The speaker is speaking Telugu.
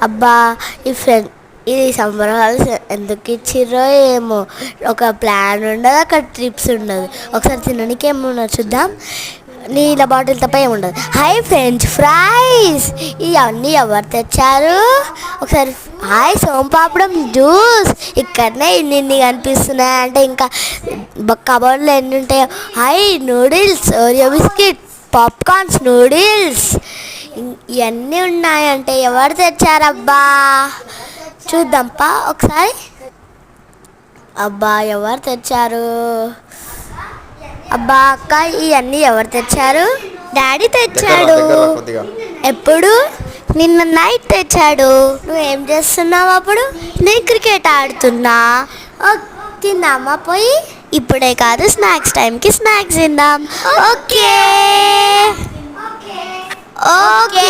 అబ్బా ఈ ఫ్రెండ్ ఇది సమ్మర్ హాలిడేస్ ఎందుకు ఇచ్చిర్రో ఏమో. ఒక ప్లాన్ ఉండదు, అక్కడ ట్రిప్స్ ఉండదు. ఒకసారి తినడానికి ఏమన్నా చూద్దాం. నీళ్ళ బాటిల్ తప్ప ఏముండదు. హాయ్ ఫ్రెంచ్ ఫ్రైస్, ఇవన్నీ ఎవరు తెచ్చారు ఒకసారి? హాయ్ సోంపాపడం జ్యూస్, ఇక్కడనే ఇన్ని కనిపిస్తున్నాయి అంటే ఇంకా కబోర్డ్లో ఎన్ని ఉంటాయో. Hi noodles, Oreo biscuit, popcorns, noodles ఇవన్నీ ఉన్నాయంటే ఎవరు తెచ్చారబ్బా? చూద్దాంపా ఒకసారి. అబ్బా ఎవరు తెచ్చారు? అబ్బా అక్క ఇవన్నీ ఎవరు తెచ్చారు? డాడీ తెచ్చాడు. ఎప్పుడు? నిన్న నైట్ తెచ్చాడు. నువ్వేం చేస్తున్నావు అప్పుడు? నేను క్రికెట్ ఆడుతున్నా. తిందామా పోయి? ఇప్పుడే కాదు, స్నాక్స్ టైంకి స్నాక్స్ తిందాం. Okay okay.